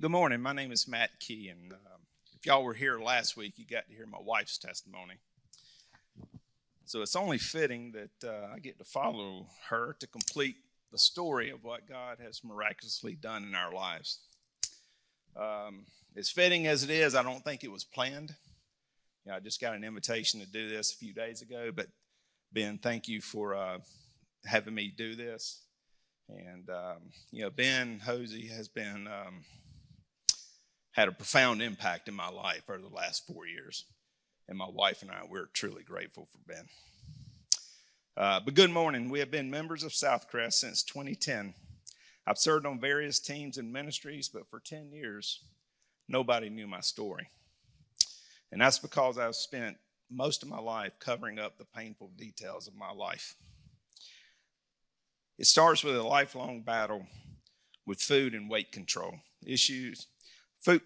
Good morning. My name is Matt Key, and if y'all were here last week, you got to hear my wife's testimony. So it's only fitting that I get to follow her to complete the story of what God has miraculously done in our lives. As fitting as it is, I don't think it was planned. I just got an invitation to do this a few days ago, but Ben, thank you for having me do this. And, Ben Hosey has been had a profound impact in my life over the last 4 years. And my wife and I, we're truly grateful for Ben. But good morning. We have been members of SouthCrest since 2010. I've served on various teams and ministries, but for 10 years, nobody knew my story. And that's because I've spent most of my life covering up the painful details of my life. It starts with a lifelong battle with food and weight control issues.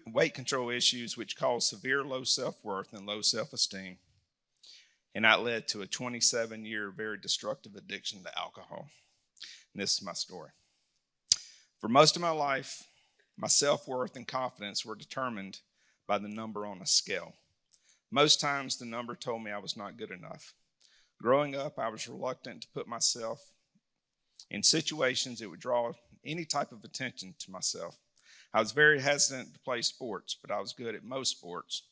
Weight control issues, which cause severe low self-worth and low self-esteem. And that led to a 27-year very destructive addiction to alcohol. And this is my story. For most of my life, my self-worth and confidence were determined by the number on a scale. Most times, the number told me I was not good enough. Growing up, I was reluctant to put myself in situations that would draw any type of attention to myself. I was very hesitant to play sports, but I was good at most sports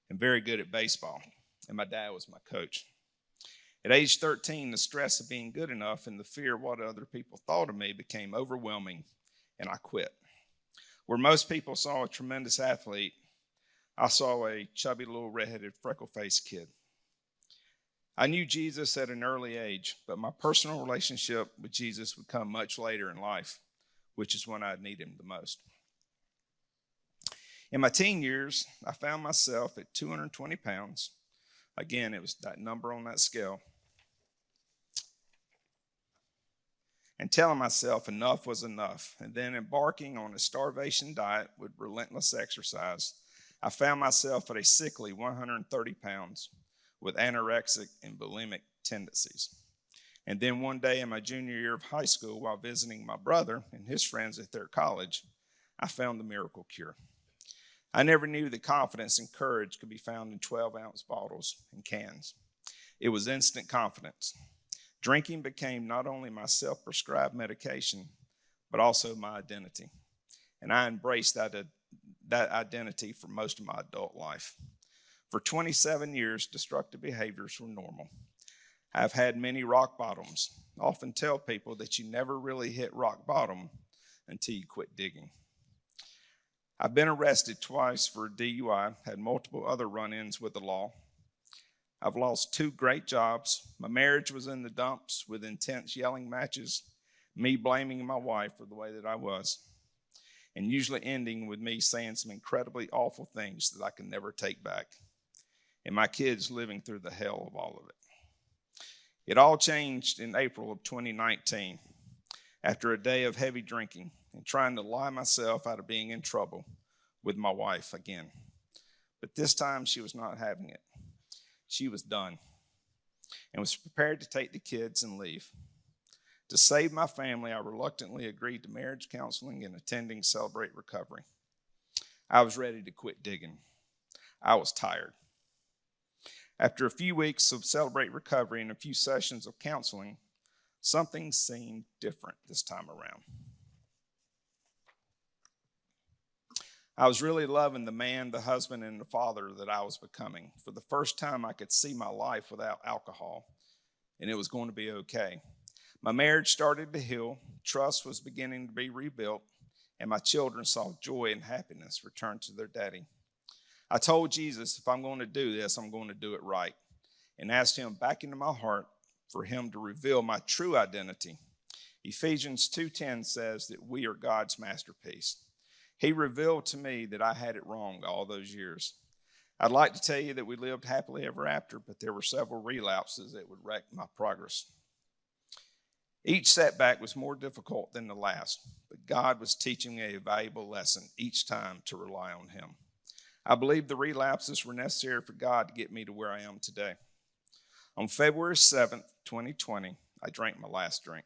and very good at baseball. And my dad was my coach. At age 13, the stress of being good enough and the fear of what other people thought of me became overwhelming, and I quit. Where most people saw a tremendous athlete, I saw a chubby little redheaded freckle-faced kid. I knew Jesus at an early age, but my personal relationship with Jesus would come much later in life, which is when I'd need him the most. In my teen years, I found myself at 220 pounds. Again, it was that number on that scale. And telling myself enough was enough. And then embarking on a starvation diet with relentless exercise, I found myself at a sickly 130 pounds with anorexic and bulimic tendencies. And then one day in my junior year of high school, while visiting my brother and his friends at their college, I found the miracle cure. I never knew that confidence and courage could be found in 12-ounce bottles and cans. It was instant confidence. Drinking became not only my self-prescribed medication, but also my identity. And I embraced that identity for most of my adult life. For 27 years, destructive behaviors were normal. I've had many rock bottoms. I often tell people that you never really hit rock bottom until you quit digging. I've been arrested twice for DUI, had multiple other run-ins with the law. I've lost 2 great jobs. My marriage was in the dumps with intense yelling matches, me blaming my wife for the way that I was, and usually ending with me saying some incredibly awful things that I can never take back, and my kids living through the hell of all of it. It all changed in April of 2019 after a day of heavy drinking and trying to lie myself out of being in trouble with my wife again. But this time she was not having it. She was done and was prepared to take the kids and leave. To save my family, I reluctantly agreed to marriage counseling and attending Celebrate Recovery. I was ready to quit digging. I was tired. After a few weeks of Celebrate Recovery and a few sessions of counseling, something seemed different this time around. I was really loving the man, the husband, and the father that I was becoming. For the first time, I could see my life without alcohol, and it was going to be okay. My marriage started to heal, trust was beginning to be rebuilt, and my children saw joy and happiness return to their daddy. I told Jesus, if I'm going to do this, I'm going to do it right, and asked him back into my heart for him to reveal my true identity. Ephesians 2:10 says that we are God's masterpiece. He revealed to me that I had it wrong all those years. I'd like to tell you that we lived happily ever after, but there were several relapses that would wreck my progress. Each setback was more difficult than the last, but God was teaching me a valuable lesson each time to rely on him. I believe the relapses were necessary for God to get me to where I am today. On February 7th, 2020, I drank my last drink.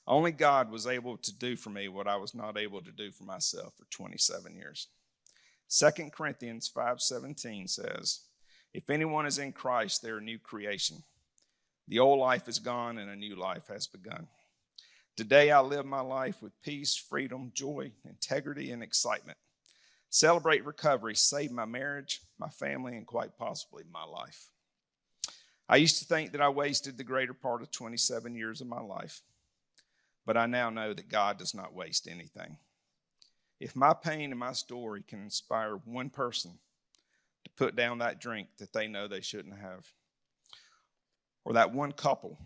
Only God was able to do for me what I was not able to do for myself for 27 years. 2 Corinthians 5:17 says, if anyone is in Christ, they're a new creation. The old life is gone and a new life has begun. Today I live my life with peace, freedom, joy, integrity, and excitement. Celebrate recovery, save my marriage, my family, and quite possibly my life. I used to think that I wasted the greater part of 27 years of my life, but I now know that God does not waste anything. If my pain and my story can inspire one person to put down that drink that they know they shouldn't have, or that one couple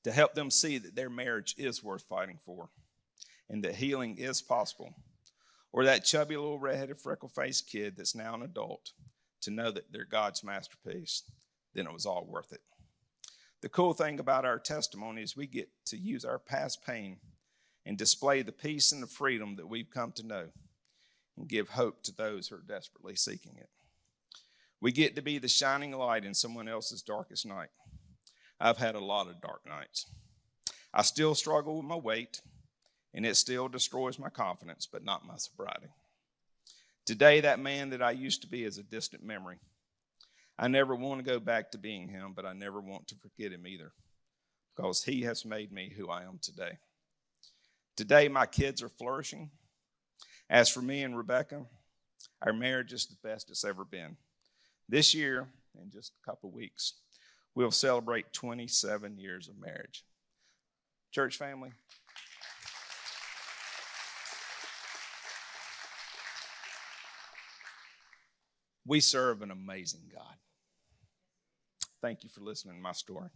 to help them see that their marriage is worth fighting for and that healing is possible, or that chubby little redheaded freckle-faced kid that's now an adult to know that they're God's masterpiece, then it was all worth it. The cool thing about our testimony is we get to use our past pain and display the peace and the freedom that we've come to know and give hope to those who are desperately seeking it. We get to be the shining light in someone else's darkest night. I've had a lot of dark nights. I still struggle with my weight, and it still destroys my confidence, but not my sobriety. Today, that man that I used to be is a distant memory. I never want to go back to being him, but I never want to forget him either, because he has made me who I am today. Today, my kids are flourishing. As for me and Rebecca, our marriage is the best it's ever been. This year, in just a couple of weeks, we'll celebrate 27 years of marriage. Church family, we serve an amazing God. Thank you for listening to my story.